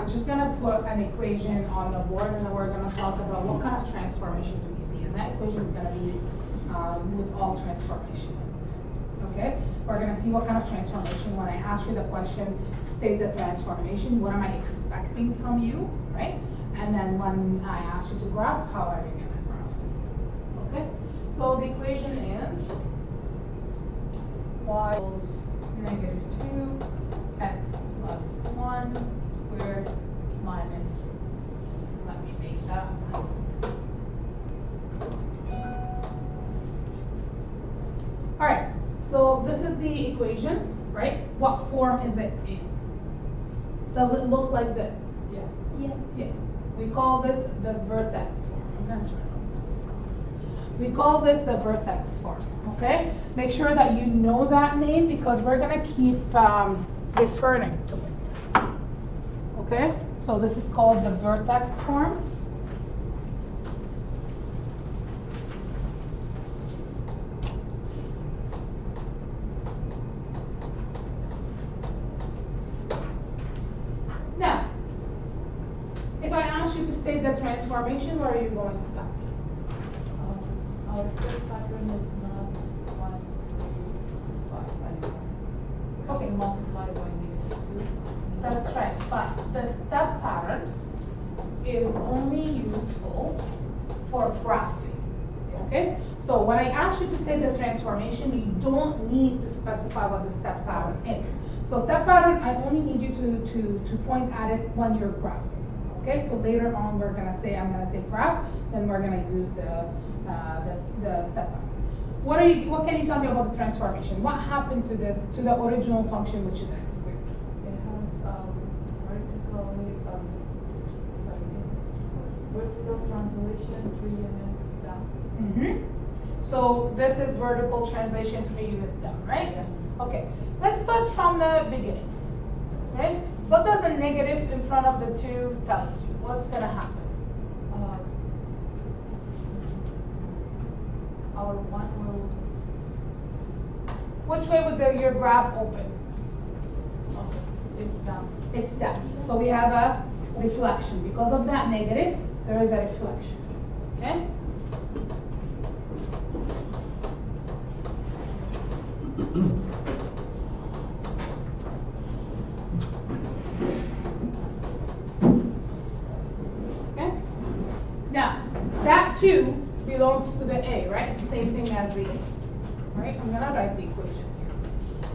I'm just going to put an equation on the board, and then we're going to talk about what kind of transformation do we see. And that equation is going to be with all transformation in it. Okay? We're going to see what kind of transformation. When I ask you the question, state the transformation, what am I expecting from you, right? And then when I ask you to graph, how are you going to graph this? Okay? So the equation is y equals -2 x plus 1 squared minus, let me make that minus. All right, so this is the equation, right? What form is it in? Does it look like this? Yes. Yes. Yes. We call this the vertex form. I'm going to turn it off. We call this the vertex form, okay? Make sure that you know that name because we're going to keep referring to it, okay? So this is called the vertex form. Now, if I ask you to state the transformation, what are you going to tell me? Our step pattern is not 1, 3, 5 anymore. Okay. Multiply by -2. That's right, but the step pattern is only useful for graphing, okay? So when I ask you to state the transformation, you don't need to specify what the step pattern is. So step pattern, I only need you to point at it when you're graphing, okay? So later on, I'm gonna say graph, then we're gonna use the step pattern. What can you tell me about the transformation? What happened to the original function, which is x squared? It has vertical translation 3 units down. So this is vertical translation 3 units down, right? Yes. Okay, let's start from the beginning. Okay, what does a negative in front of the 2 tell you? What's gonna happen? Our 1 will. Which way would your graph open? It's down. It's down. So we have a reflection. Because of that negative, there is a reflection. Okay? Okay? Now, that 2 belongs to the A, right? It's the same thing as the A. Right? I'm gonna write the equation here.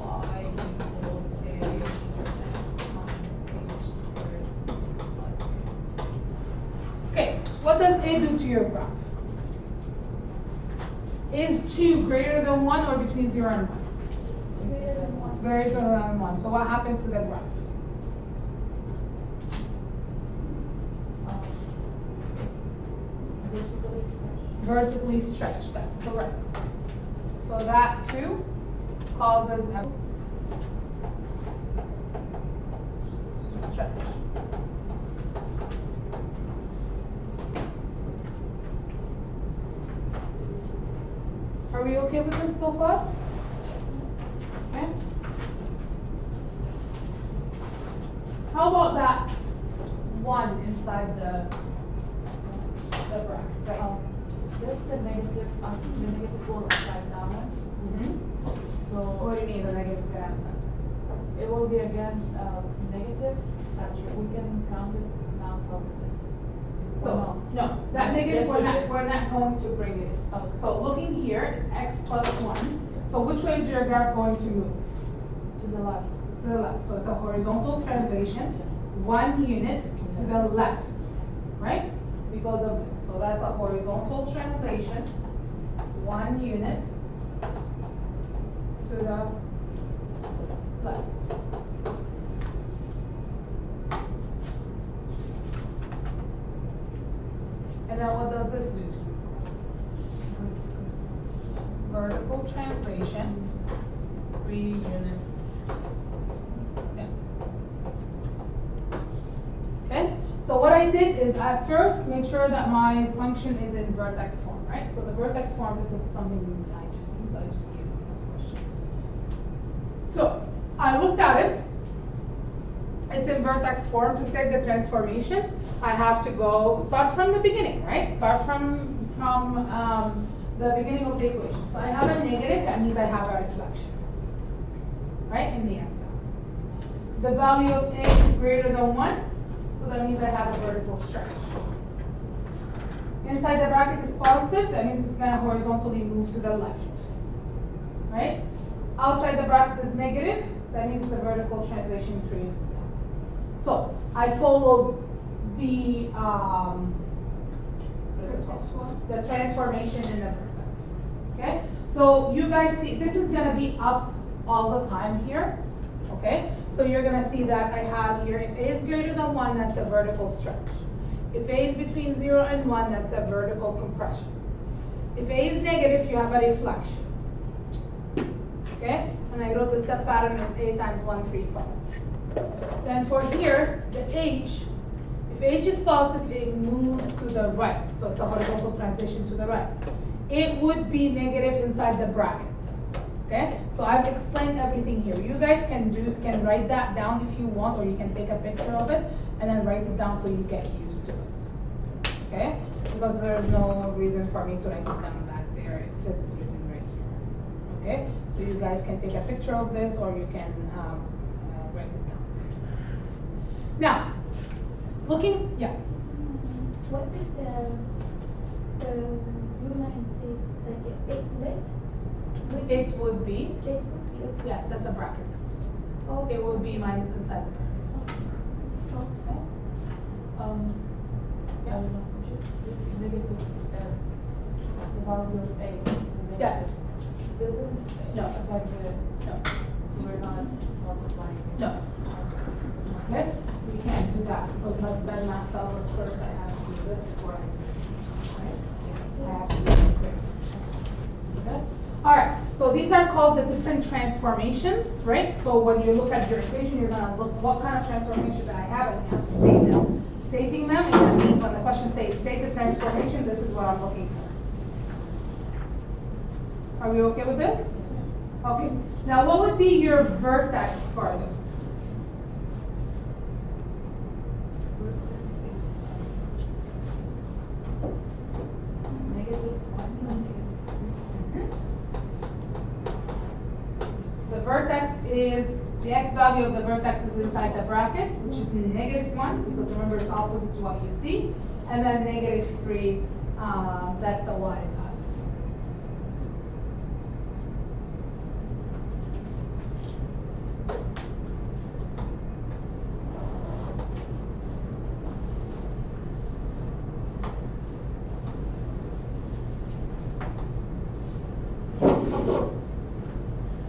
Y equals A x minus h squared plus A. Okay, what does A do to your graph? Is 2 greater than 1 or between 0 and 1? Greater than 1. Greater than 1. So what happens to the graph? It's vertically stretched. Vertically stretched, that's correct. So that 2 causes a stretch. Are we okay with this so far? Okay. How about that 1 inside the bracket, right? That's the negative will upside down. So What do you mean the negative is gonna happen? it will be again negative. We can count it now positive. So, no, that negative, Yes, we're not going to bring it up. So looking here, it's x plus 1. So which way is your graph going to move? To the left. To the left. So it's a horizontal translation, 1 unit to the left, right? Because of this. So that's a horizontal translation, 1 unit to the left. And then what does this do to you? Vertical translation, 3 units. Yeah. Okay? So what I did is I first made sure that my function is in vertex form, right? So the vertex form, this is something I just gave you this question. So I looked at it, it's in vertex form. To state the transformation, I have to start from the beginning, right? Start from the beginning of the equation. So I have a negative, that means I have a reflection, right, in the x-axis. The value of a is greater than 1, so that means I have a vertical stretch. Inside the bracket is positive, that means it's going to horizontally move to the left, right? Outside the bracket is negative, that means it's a vertical translation tree itself. So I follow the the transformation in the vertex. Okay? So you guys see, this is going to be up all the time here. Okay? So you're going to see that I have here, if a is greater than 1, that's a vertical stretch. If a is between 0 and 1, that's a vertical compression. If a is negative, you have a reflection. Okay? And I wrote the step pattern as a times 1, 3, 5. Then for here, the h, if h is positive, it moves to the right. So it's a horizontal transition to the right. It would be negative inside the bracket. Okay? So I've explained everything here. You guys can write that down if you want, or you can take a picture of it and then write it down so you get used to it. Okay? Because there is no reason for me to write it down back there if it's written right here. Okay? So you guys can take a picture of this, or you can write it down yourself. Now, looking, yes. What is the blue line says like a eightlet? It would be, It would be. yes, that's a bracket. Okay. It would be minus inside the bracket. Okay. So just this negative, the value of a, the Yeah. negative, doesn't No. affect the, No. so we're not multiplying it. No. Okay? We can't do that because my math tells us first I have to do this before I do this. Right? I have to do this quick. Okay? Alright, so these are called the different transformations, right? So when you look at your equation, you're gonna look what kind of transformation that I have, and you have to state them. Stating them, and that means when the question says state the transformation, this is what I'm looking for. Are we okay with this? Okay. Now what would be your vertex for this? The vertex is, the x value of the vertex is inside the bracket, which is negative 1, because remember it's opposite to what you see. And then negative 3, that's the y value.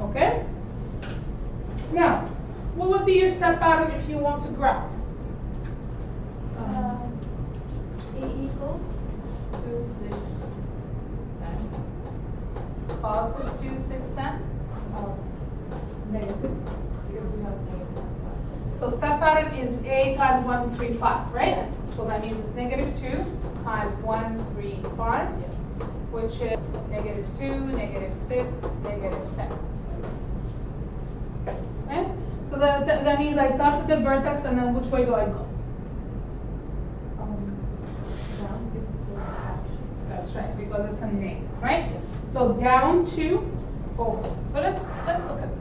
Okay? Now, what would be your step pattern if you want to graph? A equals 2, 6, 10. Positive 2, 6, 10? Negative, because we have negative. So step pattern is a times 1, 3, 5, right? Yes. So that means it's negative 2 times 1, 3, 5, Yes. which is negative 2, negative 6, negative 10. Okay? So that means I start with the vertex, and then which way do I go? Down is the option. That's right, because it's a negative, right? So down to over. So let's look at this.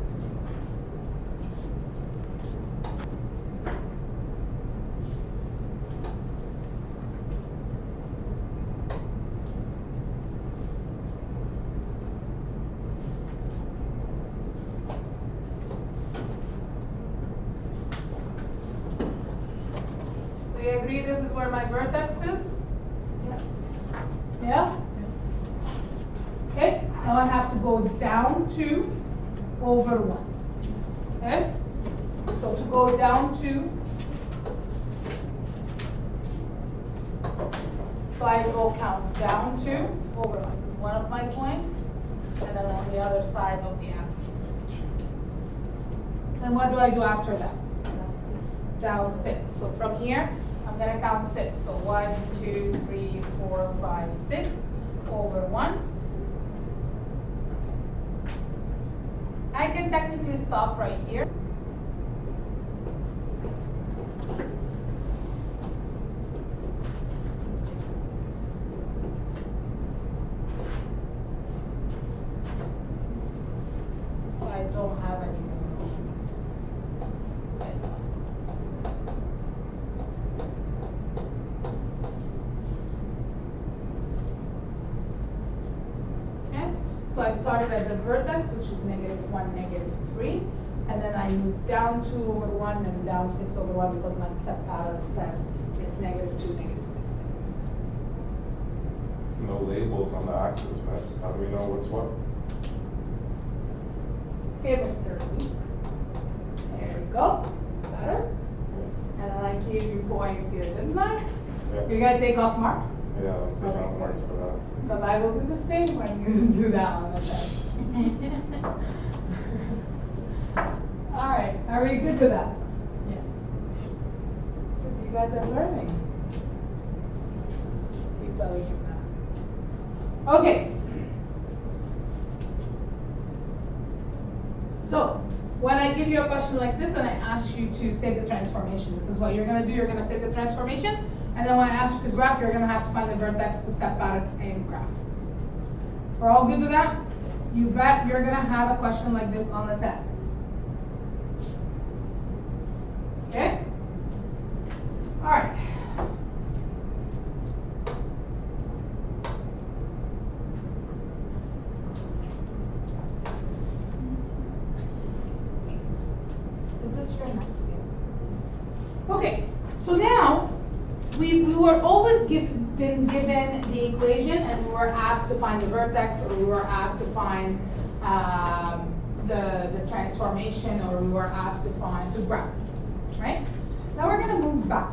So you agree this is where my vertex is? Yeah? Okay, now I have to go down to over 1. Okay? So to go down to, so I will count down to over 1. This is one of my points, and then on the other side of the axis. Then what do I do after that? Down 6. So from here, I'm going to count 6. So 1, 2, 3, 4, 5, 6 over 1. I can technically stop right here. started at the vertex, which is -1, -3, and then I moved down 2/1 and down 6/1 because my step pattern says it's -2, -6. No labels on the axis, miss. How do we know what's what? Okay, Mr. Luke. There we go. Better. And then I gave you points here, didn't I? Yeah. You're gonna take off marks? Yeah, I'm taking out marks for that. Because I will do the same when you do that on the test. All right, are we good with that? Yes. Because you guys are learning. Keep telling you that. Okay. So, when I give you a question like this and I ask you to state the transformation, this is what you're gonna do. You're gonna state the transformation, and then when I ask you to graph, you're gonna have to find the vertex, the step pattern, and graph it. We're all good with that? You bet you're gonna have a question like this on the test. Okay? All right. Is this your next year? Okay, so now we were always been given the equation and we were asked to find the vertex, or we were asked to find the transformation, or we were asked to graph, right? Now we're gonna move back,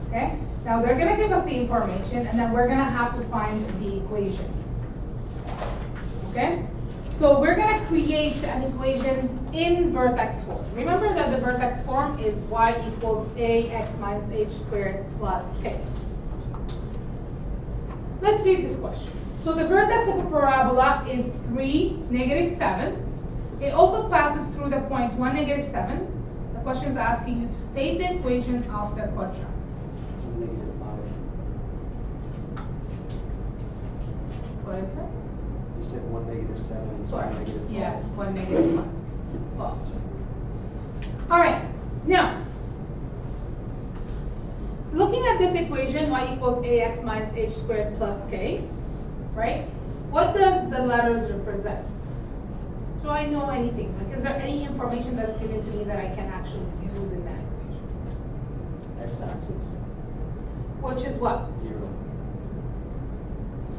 okay? Now they're gonna give us the information and then we're gonna have to find the equation, okay? So we're gonna create an equation in vertex form. Remember that the vertex form is y equals ax minus h squared plus k. Let's read this question. So the vertex of a parabola is 3, -7. It also passes through the point 1, -7. The question is asking you to state the equation of the quadratic. -5. What is it? You said 1 -7 is 1 -5. Yes, 1 -1. Well, all right, now, looking at this equation, y equals ax minus h squared plus k, right? What does the letters represent? Do I know anything? Like, is there any information that's given to me that I can actually use in that equation? X-axis, Which is what? 0.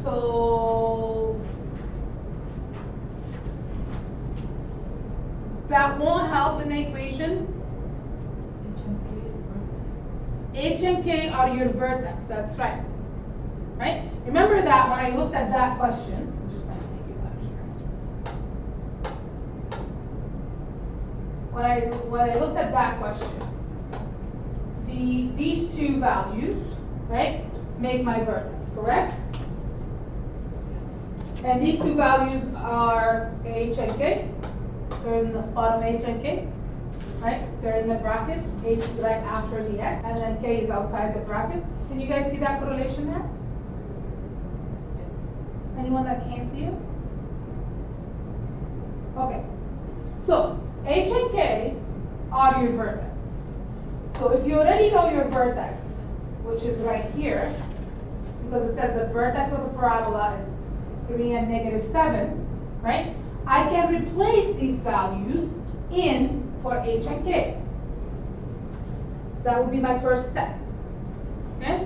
So, that won't help in the equation. H and K are your vertex, that's right. Right? Remember that when I looked at that question, I'm just going to take you back here. When I looked at that question, these two values, right, make my vertex, correct? And these two values are H and K. They're in the spot of H and K. Right? They're in the brackets. H is right after the X, and then K is outside the bracket. Can you guys see that correlation there? Anyone that can't see it? Okay. So H and K are your vertex. So if you already know your vertex, which is right here, because it says the vertex of the parabola is 3 and -7, right? I can replace these values in for H and K. That would be my first step. Okay?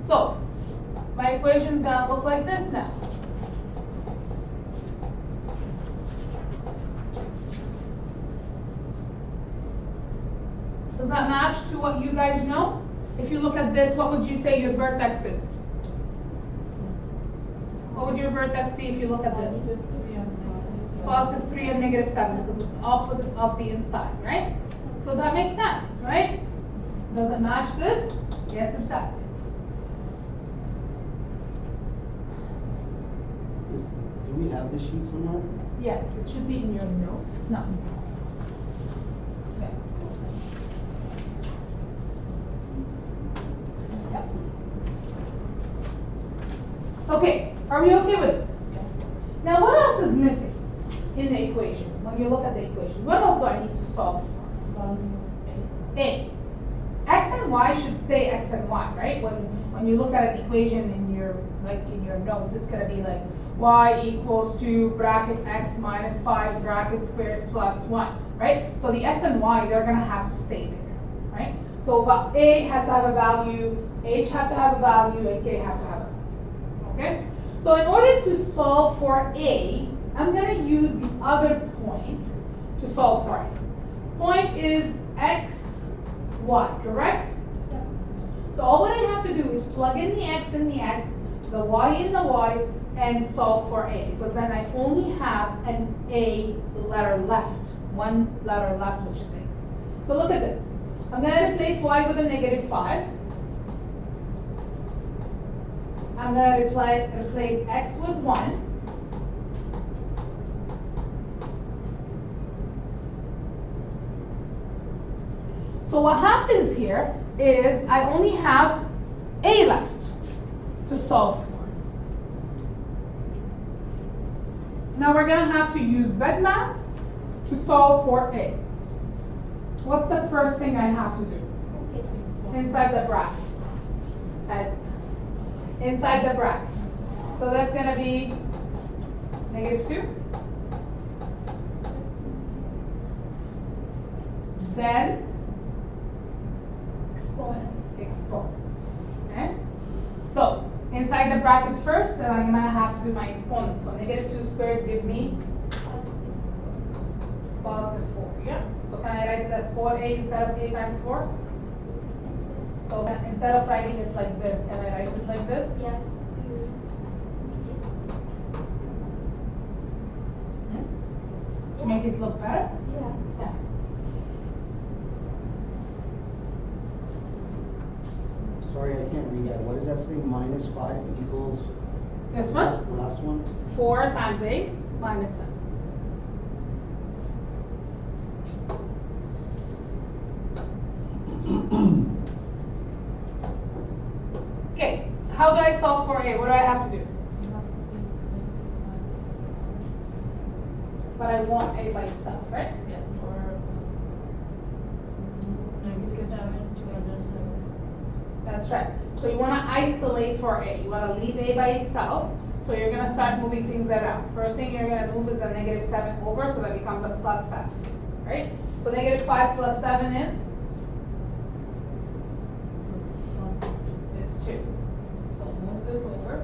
So, my equation is gonna look like this now. Does that match to what you guys know? If you look at this, what would you say your vertex is? What would your vertex be if you look at this? Positive 3 and -7, because it's opposite of the inside, right? So that makes sense, right? Does it match this? Yes, it does. Do we have the sheet somewhere? Yes, it should be in your notes. No. Okay. Yep. Okay, are we okay with this? Yes. Now, what else is missing in the equation? When you look at the equation, what else do I need to solve for? A. X and Y should stay X and Y, right? When you look at an equation in your notes, it's gonna be like y equals 2 bracket x minus 5 bracket squared plus 1, right? So the x and y, they're gonna have to stay there, right? So a has to have a value, h have to have a value, and k have to have a value, okay? So in order to solve for a, I'm gonna use the other point to solve for a. Point is x, y, correct? Yes. So all what I have to do is plug in the x in the x, the y in the y, and solve for a, because then I only have an a letter left, one letter left, which is a. So look at this. I'm going to replace y with a -5. I'm going to replace x with 1. So what happens here is I only have a left to solve for. Now we're going to have to use BEDMAS to solve for a. What's the first thing I have to do? Inside the bracket. Inside the bracket. So that's going to be -2. Then exponents. Okay? So inside the brackets first, then I'm going to have to do my exponents. So -2 squared give me positive 4. Yeah? So can I write it as 4a instead of a times 4? So instead of writing it like this, can I write it like this? Yes, To make it look better? yeah. Yeah. Sorry, I can't read that. What does that say? -5 equals? This the one? Last one? 4 times a minus 7. Okay, how do I solve for a? What do I have to do? You have to take But I want a by itself, right? -5. Yes, or -7 to minus 7. That's right. So you want to isolate for a. You want to leave a by itself. So you're going to start moving things around. First thing you're going to move is a -7 over, so that becomes a +7, right? So -5 plus 7 is 2. So move this over.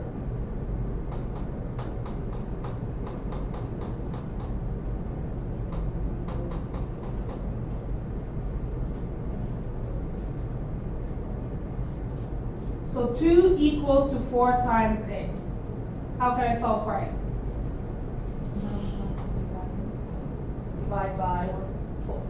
So 2 equals to 4 times a. How can I solve for a? Divide by 4.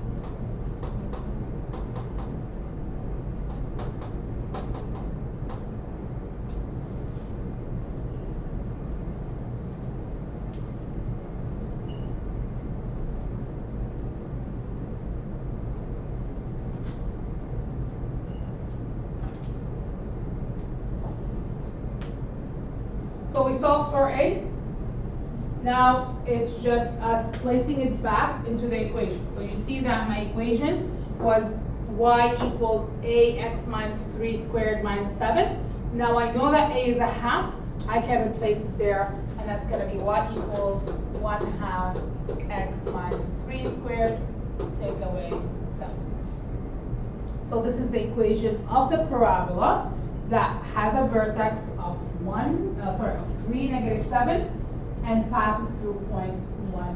So we solved for a. Now it's just us placing it back into the equation. So you see that my equation was y equals ax minus 3 squared minus 7. Now I know that a is a half. I can replace it there, and that's going to be y equals 1/2 x minus 3 squared, take away 7. So this is the equation of the parabola that has a vertex of 3, -7, and passes through point 1,